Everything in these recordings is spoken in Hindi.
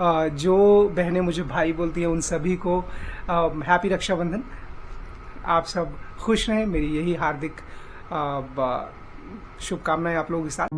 जो बहनें मुझे भाई बोलती हैं उन सभी को हैप्पी रक्षाबंधन। आप सब खुश रहें, मेरी यही हार्दिक शुभकामनाएं आप लोगों के साथ।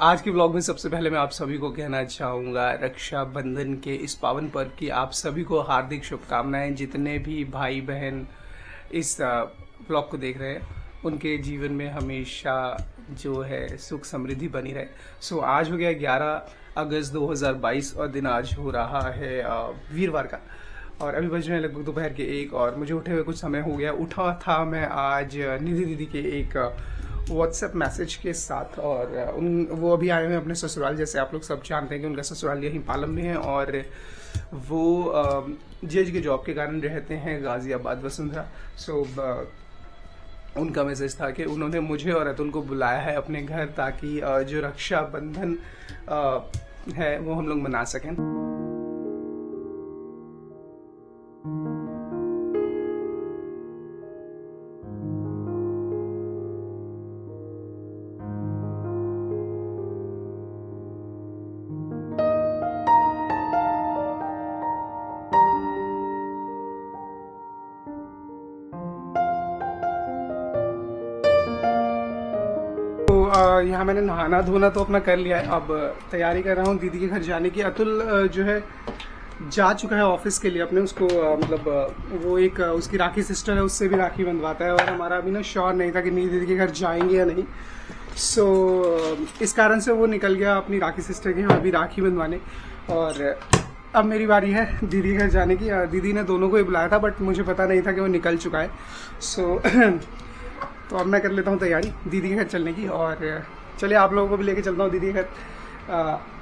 आज के ब्लॉग में सबसे पहले मैं आप सभी को कहना चाहूँगा रक्षाबंधन के इस पावन पर्व की आप सभी को हार्दिक शुभकामनाएं। जितने भी भाई बहन इस ब्लॉग को देख रहे हैं उनके जीवन में हमेशा जो है सुख समृद्धि बनी रहे। आज हो गया 11 अगस्त 2022 और दिन आज हो रहा है वीरवार का, और अभी बज रहे हैं लगभग दोपहर के 1 और मुझे उठे हुए कुछ समय हो गया। उठा था मैं आज निधि दीदी के एक व्हाट्सएप मैसेज के साथ, और वो अभी आए हुए हैं अपने ससुराल। जैसे आप लोग सब जानते हैं कि उनका ससुराल यहीं पालम में है, और वो जज के जॉब के कारण रहते हैं गाजियाबाद वसुंधरा। उनका मैसेज था कि उन्होंने मुझे और अतुल को बुलाया है अपने घर, ताकि जो रक्षाबंधन है वो हम लोग मना सकें। यहाँ मैंने नहाना धोना तो अपना कर लिया है, अब तैयारी कर रहा हूँ दीदी के घर जाने की। अतुल जो है जा चुका है ऑफिस के लिए अपने, उसको मतलब वो एक उसकी राखी सिस्टर है, उससे भी राखी बंधवाता है, और हमारा अभी ना श्योर नहीं था कि दीदी के घर जाएंगे या नहीं। इस कारण से वो निकल गया अपनी राखी सिस्टर के यहाँ अभी राखी बंधवाने, और अब मेरी बारी है दीदी के घर जाने की। दीदी ने दोनों को ही बुलाया था, बट मुझे पता नहीं था कि वो निकल चुका है। तो अब मैं कर लेता हूँ तैयारी दीदी के घर चलने की, और चलिए आप लोगों को भी लेके चलता हूँ दीदी के घर।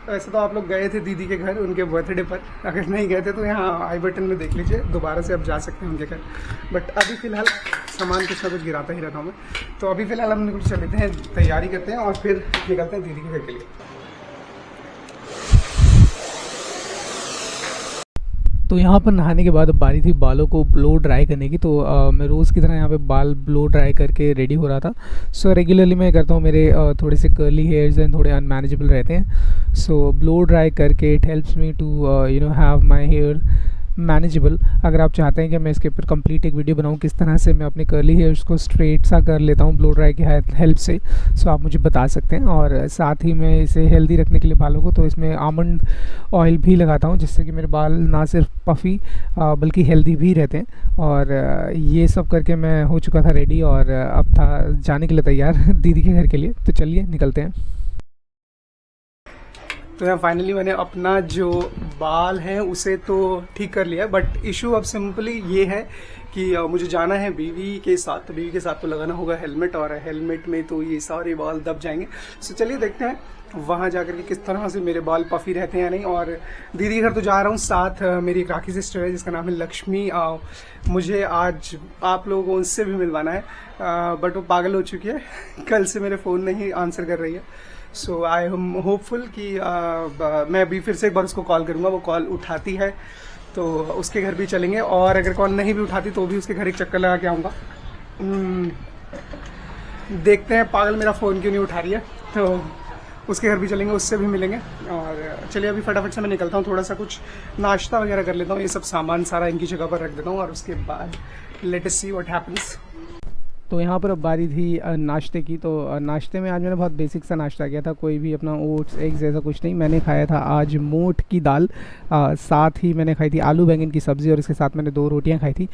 वैसे तो आप लोग गए थे दीदी के घर उनके बर्थडे पर, अगर नहीं गए थे तो यहाँ आई बटन में देख लीजिए, दोबारा से आप जा सकते हैं उनके घर। बट अभी फ़िलहाल सामान कुछ ना कुछ गिराता ही रहता हूँ मैं, तो अभी फ़िलहाल हम कुछ चलते हैं, तैयारी करते हैं और फिर निकलते हैं दीदी के घर के लिए। तो यहाँ पर नहाने के बाद अब बारी थी बालों को ब्लो ड्राई करने की। तो मैं रोज़ की तरह यहाँ पे बाल ब्लो ड्राई करके रेडी हो रहा था। रेगुलरली मैं करता हूँ, मेरे थोड़े से कर्ली हेयर्स एंड थोड़े अनमैनेजेबल रहते हैं। ब्लो ड्राई करके it helps me to have my hair manageable. अगर आप चाहते हैं कि मैं इसके ऊपर कंप्लीट एक वीडियो बनाऊं किस तरह से मैं अपने कर्ली हेयर्स को स्ट्रेट सा कर लेता हूं ब्लो ड्राई की हेल्प से, आप मुझे बता सकते हैं। और साथ ही मैं इसे हेल्दी रखने के लिए बालों को तो इसमें आमंड ऑयल भी लगाता हूं, जिससे कि मेरे बाल ना सिर्फ पफ़ी बल्कि हेल्दी भी रहते हैं। और ये सब करके मैं हो चुका था रेडी, और अब था जाने के लिए तैयार दीदी के घर के लिए। तो चलिए निकलते हैं। तो यहाँ फाइनली मैंने अपना जो बाल है उसे तो ठीक कर लिया, बट इशू अब सिंपली ये है कि मुझे जाना है बीवी के साथ। तो बीवी के साथ तो लगाना होगा हेलमेट, और हेलमेट में तो ये सारे बाल दब जाएंगे। चलिए देखते हैं वहाँ जाकर के किस तरह से मेरे बाल पफ़ी रहते हैं या नहीं। और दीदी घर तो जा रहा हूँ, साथ मेरी एक राखी सिस्टर है जिसका नाम है लक्ष्मी। मुझे आज आप लोगों को उनसे भी मिलवाना है, बट वो पागल हो चुकी है, कल से मेरे फ़ोन नहीं आंसर कर रही है। आई एम होपफुल कि मैं अभी फिर से एक बार उसको कॉल करूँगा, वो कॉल उठाती है तो उसके घर भी चलेंगे, और अगर कॉल नहीं भी उठाती तो भी उसके घर एक चक्कर लगा के आऊँगा। देखते हैं पागल मेरा फ़ोन क्यों नहीं उठा रही है, तो उसके घर भी चलेंगे, उससे भी मिलेंगे। और चलिए अभी फटाफट से मैं निकलता हूँ, थोड़ा सा कुछ नाश्ता वगैरह कर लेता हूँ, ये सब सामान सारा इनकी जगह पर रख देता हूँ, और उसके बाद let us see what happens. तो यहाँ पर अब बारी थी नाश्ते की। तो नाश्ते में आज मैंने बहुत बेसिक सा नाश्ता किया था, कोई भी अपना ओट्स एग्स ऐसा कुछ नहीं। मैंने खाया था आज मोठ की दाल, साथ ही मैंने खाई थी आलू बैंगन की सब्ज़ी, और इसके साथ मैंने 2 रोटियाँ खाई थी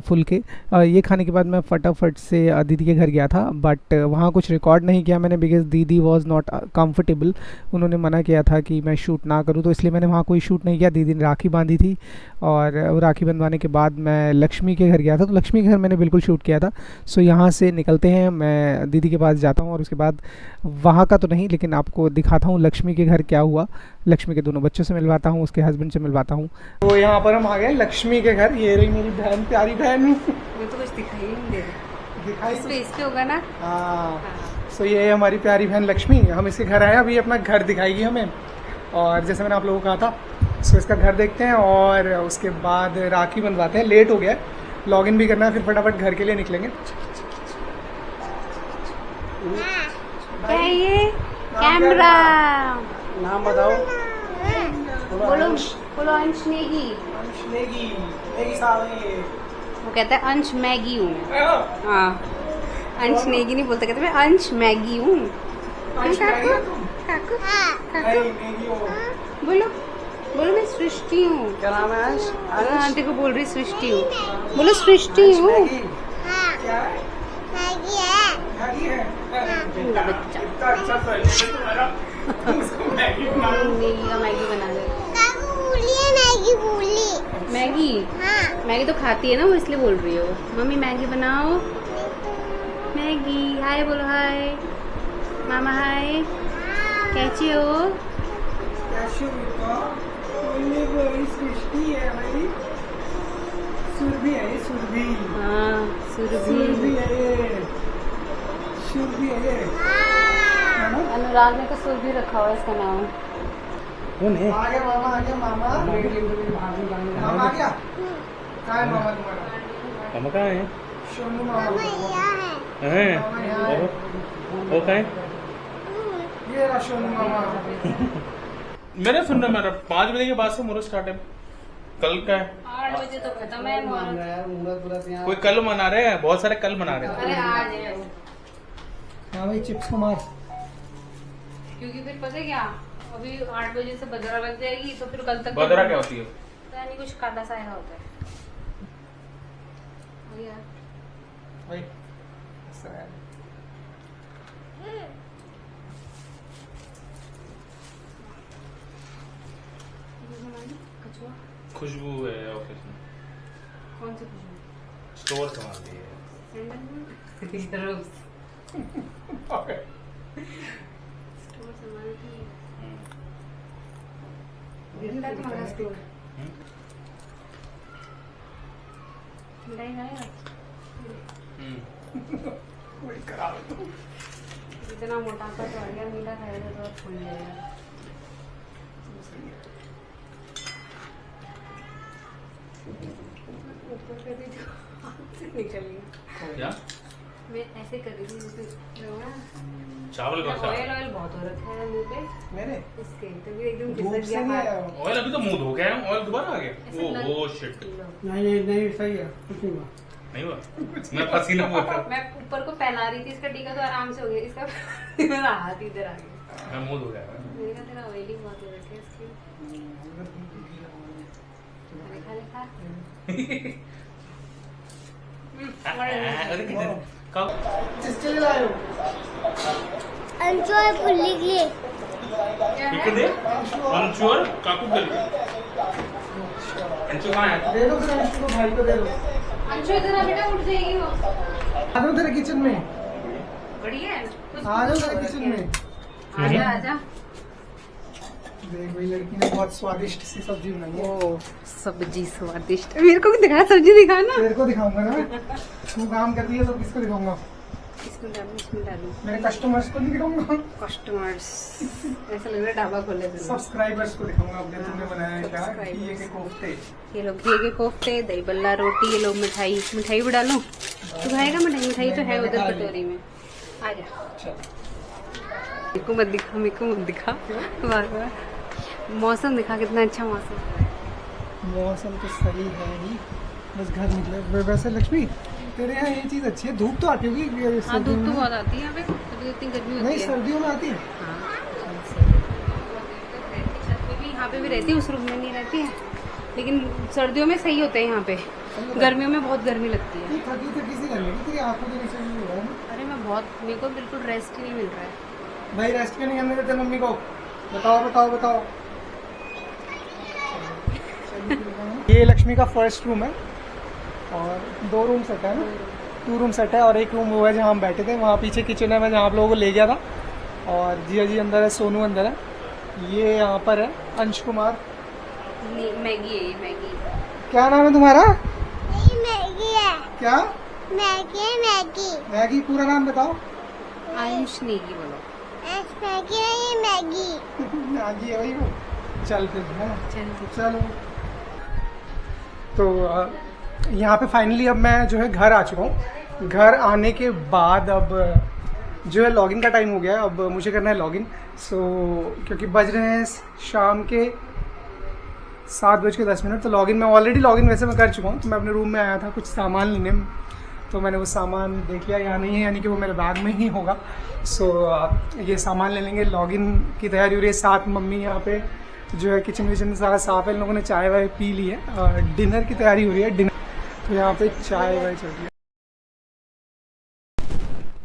फुलके। ये खाने के बाद मैं फटाफट से दीदी के घर गया था, बट वहाँ कुछ रिकॉर्ड नहीं किया मैंने, बिकॉज दीदी वॉज नॉट कम्फर्टेबल। उन्होंने मना किया था कि मैं शूट ना करूँ, तो इसलिए मैंने वहाँ कोई शूट नहीं किया। दीदी ने राखी बांधी थी, और वो राखी बंधवाने के बाद मैं लक्ष्मी के घर गया था, तो लक्ष्मी के घर मैंने बिल्कुल शूट किया था। यहाँ से निकलते हैं, मैं दीदी के पास जाता हूँ, और उसके बाद वहाँ का तो नहीं लेकिन आपको दिखाता हूँ लक्ष्मी के घर क्या हुआ। लक्ष्मी के दोनों बच्चों से मिलवाता हूँ, उसके हस्बैंड से मिलवाता हूँ। तो यहाँ पर हम आ गए लक्ष्मी के घर। ये रही मेरी बहन, प्यारी बहन। मुझे तो कुछ दिखाई नहीं दे रहा। दिखाई इस पे होगा ना। हाँ। सो ये है हमारी प्यारी बहन लक्ष्मी, हम इसके घर आए, अभी अपना घर दिखाएगी हमें। और जैसे मैंने आप लोगों को कहा था, सो इसका घर देखते हैं और उसके बाद राखी बंधवाते हैं। लेट हो गया है, लॉगिन भी करना है, फिर फटाफट घर के लिए निकलेंगे। क्या है ये? कैमरा। नाम बताओ। बोलो बोलो अंश नेगी। वो कहता है अंश मैगी हूँ। हाँ, अंश नेगी नहीं बोलता, कहते मैं अंश मैगी हूँ। काकू बोलो बोलो मैं सृष्टि हूँ। क्या नाम है अंश? आंटी को बोल रही सृष्टि हूँ, बोलो सृष्टि हूँ। मैगी का मैगी बना ले। मैगी मैगी तो खाती है ना वो, इसलिए बोल रही हो मम्मी मैगी बनाओ। मैगी हाय बोलो, हाय मामा, हाय कैसी हो? सृष्टि है भाई, सुरभि है ये, सुरभि। हाँ सुरभि है ये, सुरभि है ये। अनुराग ने तो सुर भी रखा हुआ है इसका नाम। कौन है? आ गया मामा, आ गया मामा। मामा आ गया। कहाँ है मामा तुम्हारा? मामा कहाँ है? सोनू मामा हैं? वो कहाँ है? ये रहा सोनू मामा। मैंने सुन रहा, मेरा 5 बजे के बाद से मुहूर्त स्टार्ट है। कल का है। 8 बजे तो खत्म है मुहूर्त। कोई कल मना रहे हैं, बहुत सारे कल मना रहे हैं। अरे आज है वो। हाँ भाई, चिप्स को मार। क्योंकि फिर पता है क्या, अभी 8 बजे से बजरा लग जाएगी तो फिर कल तक बदरा क्या होती है? पता नहीं, कुछ काला सा आया होता है। और यार भाई कछुआ खुशबू है ऑफिस में। कौन सी खुशबू? स्टोर संभाल है। स्टोर संभाल की ठंडा तुम्हारा स्टोर। मिठाई खाएगा? वही करा लो तुम। इतना मोटापा तो आ गया, मीठा खाएगा तो और फूल जाएगा। ऊपर कर दी तो हाथ से निकल गया। क्या? मैं ऐसे कर रही थी जैसे चावल का ऑयल ऑयल बहुत हो रखा है मुंह पे मैंने इसके, तभी एकदम धूप खिसक से गया नहीं हाथ। आया। ऑयल अभी तो मुंह धो गया है, ऑयल दोबारा आ ऐसे गया। लग- ओ शिट, नहीं सही है, कुछ नहीं हुआ। नहीं हुआ। मैं पसीना हुआ था। मैं ऊपर को फैला रही थी, इसका टीका तो आराम से हो गया, इसका मेरा हाथ इधर आ गया। मैं मुंह धो गया। मैंने कहा तेरा ऑयली बहुत हो रखा है इसकी। मैंने खा ले खा। अरे किधर? कब? किसके लिए लाए हो? अंचोर पुल्ली के लिए। किधर दे? अंचुर काकू गल के। अंचुर कहाँ है? दे दो फिर अंशु को, भाई को दे दो। अंशु इधर आ बेटा, उठ जाएगी वो। आ जाओ तेरे किचन में, बढ़िया है। आ जाओ तेरे किचन में। आजा आजा। देख भाई, लड़की ने बहुत स्वादिष्ट सी सब्जी बनाई है। ओ सब्जी स्वादिष्ट, मेरे को भी दिखा, सब्जी दिखा ना। तेरे को दिखाऊंगा ना मैं। तू काम कर रही है तो किसको दिखाऊंगा? इसमें डालू मेरे कस्टमर्स को नहीं दिखाऊंगा, कस्टमर्स। ऐसा लग रहा है ढाबा खोले थे। सब्सक्राइबर्स को दिखाऊंगा अपने। तुमने बनाया है क्या? घी के कोफ्ते। ये लोग घी के कोफ्ते, दही बल्ला, रोटी, ये लोग मिठाई। मिठाई भी डालूं? तू खाएगा मिठाई? मिठाई तो है उधर कटोरी में। आ जा। मेरे को मत दिखा, मेरे को मत दिखा बार बार। मौसम दिखा, कितना अच्छा मौसम है। मौसम तो सही है ही, बस घर निकले। वैसे लक्ष्मी, तेरे यहाँ ये चीज अच्छी है, धूप तो आती होगी हाँ, सर्दियों धूप तो में? बहुत आती है यहाँ पे, तभी इतनी गर्मी नहीं, होती है। सर्दियों में आती है। हाँ, छत पे भी, यहाँ पे भी रहती है, उस रूम में नहीं रहती है, लेकिन सर्दियों में सही होता है यहाँ पे। गर्मियों में बहुत गर्मी लगती है। थकी थकी सी लगने की, तेरी आंखों के नीचे भी हो रहा है ना। अरे मैं बहुत, मेरे को बिल्कुल रेस्ट ही नहीं मिल रहा है। भाई रेस्ट क्यों नहीं करने देते मम्मी को? बताओ बताओ बताओ। ये लक्ष्मी का फर्स्ट रूम है और 2 रूम सेट है ना, 2 रूम सेट है और 1 रूम वो है जहाँ हम बैठे थे। वहाँ पीछे किचन है, मैं जहाँ आप लोगों को ले गया था। और जिया जी अंदर है, सोनू अंदर है। ये यहाँ पर है अंश कुमार। मैगी है ये, मैगी। क्या नाम है तुम्हारा? ये मैगी है। क्या? मैगी मैगी मैगी पूरा नाम बताओ। आयुष नेगी बोलो। मैगी नहीं मैगी। मैगी है भाई। चल फिर है ना? चल चलो। तो यहाँ पे फाइनली अब मैं जो है घर आ चुका हूँ। घर आने के बाद अब जो है लॉगिन का टाइम हो गया है। अब मुझे करना है लॉगिन। सो क्योंकि बज रहे हैं शाम के 7:10। तो लॉगिन मैं ऑलरेडी लॉगिन वैसे मैं कर चुका हूँ। तो मैं अपने रूम में आया था कुछ सामान लेने, तो मैंने वो सामान देख लिया यहाँ नहीं है, यानी कि वो मेरे बैग में ही होगा। सो ये सामान ले लेंगे। लॉगिन की तैयारी हो रही है। साथ मम्मी यहाँ पे जो है किचन विचन सारा साफ है। इन लोगों ने चाय वाय पी ली है। डिनर की तैयारी हो रही है। डिनर तो यहाँ पे चाय वाय चल रही है।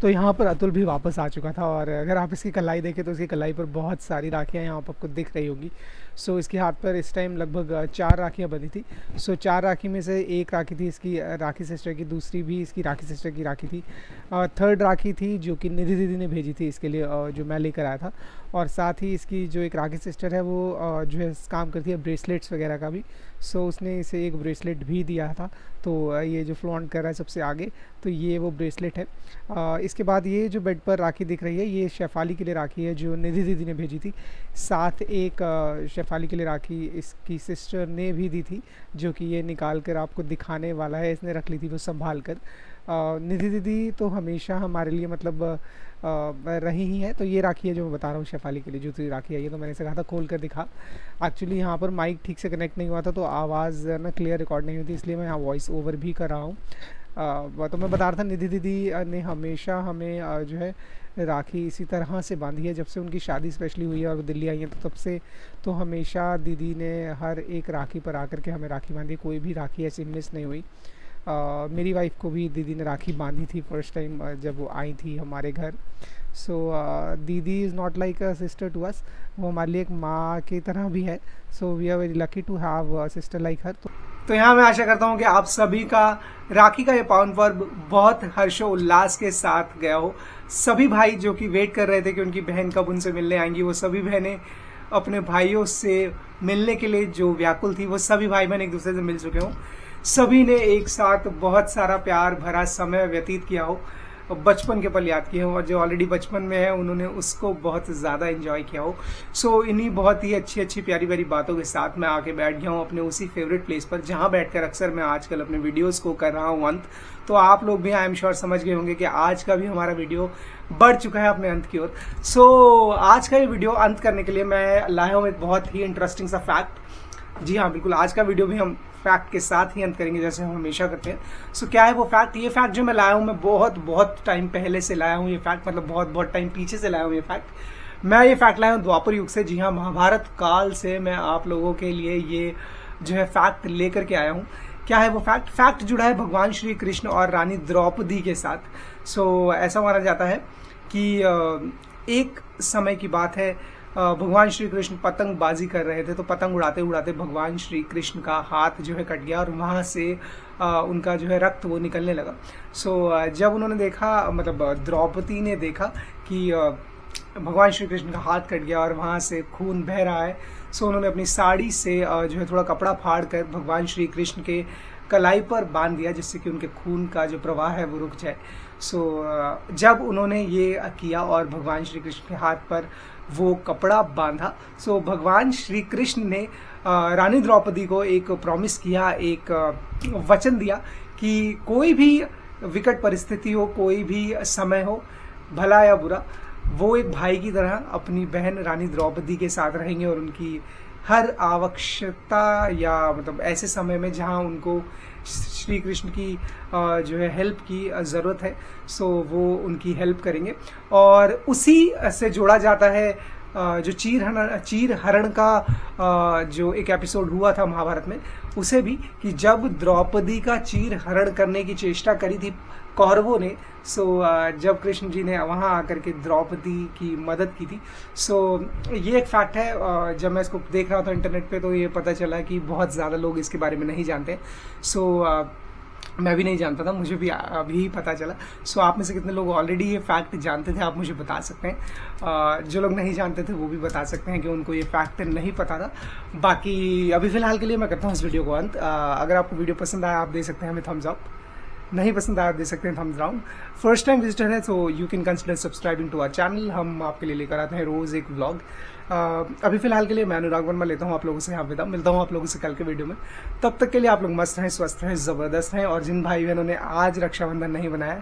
तो यहाँ पर अतुल भी वापस आ चुका था, और अगर आप इसकी कलाई देखें तो इसकी कलाई पर बहुत सारी राखियाँ यहाँ पर आपको दिख रही होगी। सो इसके हाथ पर इस टाइम लगभग 4 राखियाँ बंधी थी। सो 4 राखी में से एक राखी थी इसकी राखी सिस्टर की, दूसरी भी इसकी राखी सिस्टर की राखी थी, थर्ड राखी थी जो कि निधि दीदी ने भेजी थी इसके लिए, जो मैं लेकर आया था। और साथ ही इसकी जो एक राखी सिस्टर है वो जो है काम करती है ब्रेसलेट्स वगैरह का भी। सो उसने इसे एक ब्रेसलेट भी दिया था। तो ये जो फ्लॉन्ट कर रहा है सबसे आगे, तो ये वो ब्रेसलेट है। इसके बाद ये जो बेड पर राखी दिख रही है ये शेफाली के लिए राखी है जो निधि दीदी ने भेजी थी। साथ एक शेफाली के लिए राखी इसकी सिस्टर ने भी दी थी, जो कि ये निकाल कर आपको दिखाने वाला है। इसने रख ली थी वो संभाल कर। निधि दीदी तो हमेशा हमारे लिए मतलब रही ही है। तो ये राखी है जो मैं बता रहा हूँ शेफाली के लिए, जो राखी है ये, तो मैंने इसे कहा था खोल कर दिखा। एक्चुअली यहाँ पर माइक ठीक से कनेक्ट नहीं हुआ था, तो आवाज़ ना क्लियर रिकॉर्ड नहीं हुई थी, इसलिए मैं यहाँ वॉइस ओवर भी कर रहा हूँ। तो मैं बता रहा था निधि दीदी ने हमेशा हमें जो है राखी इसी तरह से बांधी है। जब से उनकी शादी स्पेशली हुई है और वो दिल्ली आई हैं, तो तब से तो हमेशा दीदी ने हर एक राखी पर आकर के हमें राखी बांधी। कोई भी राखी ऐसी मिस नहीं हुई। मेरी वाइफ को भी दीदी ने राखी बांधी थी फर्स्ट टाइम जब वो आई थी हमारे घर। So didi is not like a sister to us, वो हमारे लिए एक माँ की तरह भी है। So we are very lucky to have a sister like her. तो यहाँ मैं आशा करता हूँ कि आप सभी का राखी का ये पावन पर्व बहुत हर्षोल्लास के साथ गया हो। सभी भाई जो कि वेट कर रहे थे कि उनकी बहन कब उनसे मिलने आएंगी, वो सभी बहनें अपने भाइयों से मिलने के लिए जो व्याकुल थी, वो सभी भाई बहन एक दूसरे से मिल चुके हों। सभी ने एक साथ बहुत सारा प्यार भरा समय व्यतीत किया हो, बचपन के पल याद किए हों, और जो ऑलरेडी बचपन में है उन्होंने उसको बहुत ज़्यादा एंजॉय किया हो। सो इन्हीं बहुत ही अच्छी अच्छी प्यारी प्यारी बातों के साथ मैं आके बैठ गया हूँ अपने उसी फेवरेट प्लेस पर जहाँ बैठकर अक्सर मैं आजकल अपने वीडियोस को कर रहा हूँ अंत। तो आप लोग भी आई एम श्योर समझ गए होंगे कि आज का भी हमारा वीडियो बढ़ चुका है अपने अंत की ओर। सो आज का ये वीडियो अंत करने के लिए मैं लाया हूँ एक बहुत ही इंटरेस्टिंग सा फैक्ट। जी हाँ, बिल्कुल, आज का वीडियो भी हम फैक्ट के साथ ही अंत करेंगे जैसे हम हमेशा करते हैं। सो क्या है वो फैक्ट? ये फैक्ट जो मैं लाया हूँ, मैं बहुत टाइम पहले से लाया हूँ ये फैक्ट, मतलब बहुत टाइम पीछे से लाया हूँ ये फैक्ट। मैं ये फैक्ट लाया हूँ द्वापर युग से। जी हाँ, महाभारत काल से मैं आप लोगों के लिए ये जो है फैक्ट लेकर के आया हूँ। क्या है वो फैक्ट? फैक्ट जुड़ा है भगवान श्री कृष्ण और रानी द्रौपदी के साथ। सो ऐसा माना जाता है कि एक समय की बात है, भगवान श्री कृष्ण पतंगबाजी कर रहे थे, तो पतंग उड़ाते उड़ाते भगवान श्री कृष्ण का हाथ जो है कट गया और वहाँ से उनका जो है रक्त वो निकलने लगा। सो जब उन्होंने देखा, मतलब द्रौपदी ने देखा कि भगवान श्री कृष्ण का हाथ कट गया और वहाँ से खून बह रहा है, सो उन्होंने अपनी साड़ी से जो है थोड़ा कपड़ा फाड़ कर भगवान श्री कृष्ण के कलाई पर बांध दिया, जिससे कि उनके खून का जो प्रवाह है वो रुक जाए। सो जब उन्होंने ये किया और भगवान श्री कृष्ण के हाथ पर वो कपड़ा बांधा, सो भगवान श्री कृष्ण ने रानी द्रौपदी को एक प्रॉमिस किया, एक वचन दिया कि कोई भी विकट परिस्थिति हो, कोई भी समय हो, भला या बुरा, वो एक भाई की तरह अपनी बहन रानी द्रौपदी के साथ रहेंगे और उनकी हर आवश्यकता या मतलब ऐसे समय में जहाँ उनको श्री कृष्ण की जो है हेल्प की ज़रूरत है, सो वो उनकी हेल्प करेंगे। और उसी से जोड़ा जाता है जो चीर हरण का जो एक एपिसोड हुआ था महाभारत में, उसे भी, कि जब द्रौपदी का चीर हरण करने की चेष्टा करी थी कौरवों ने, सो जब कृष्ण जी ने वहाँ आकर के द्रौपदी की मदद की थी। सो ये एक फैक्ट है। जब मैं इसको देख रहा था इंटरनेट पे तो ये पता चला कि बहुत ज़्यादा लोग इसके बारे में नहीं जानते। सो मैं भी नहीं जानता था, मुझे भी अभी पता चला। सो आप में से कितने लोग ऑलरेडी ये फैक्ट जानते थे, आप मुझे बता सकते हैं। जो लोग नहीं जानते थे वो भी बता सकते हैं कि उनको ये फैक्ट नहीं पता था। बाकी अभी फ़िलहाल के लिए मैं करता हूँ इस वीडियो को अंत। अगर आपको वीडियो पसंद आया आप दे सकते हैं हमें थम्स अप। नहीं पसंद आया दे सकते हैं thumbs down. First time visitor है तो you can consider subscribing to our channel. हम आपके लिए लेकर आते हैं रोज एक व्लॉग। अभी फिलहाल के लिए मैं अनुराग वर्मा लेता हूँ आप लोगों से यहाँ विदा। मिलता हूँ आप लोगों से कल के वीडियो में। तब तक के लिए आप लोग मस्त रहें, स्वस्थ रहें, जबरदस्त हैं। और जिन भाई बहनों ने आज रक्षाबंधन नहीं बनाया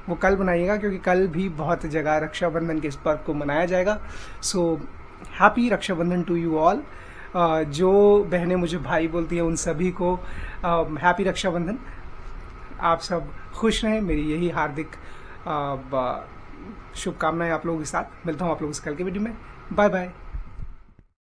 वो कल बनाइएगा, क्योंकि कल भी बहुत जगह रक्षाबंधन के इस पर्व को मनाया जाएगा। So happy Raksha Bandhan to you all. जो बहनें मुझे भाई बोलती हैं उन सभी को हैप्पी रक्षाबंधन। आप सब खुश रहें, मेरी यही हार्दिक शुभकामनाएं आप लोगों के साथ। मिलता हूं आप लोगों से कल के वीडियो में। Bye bye.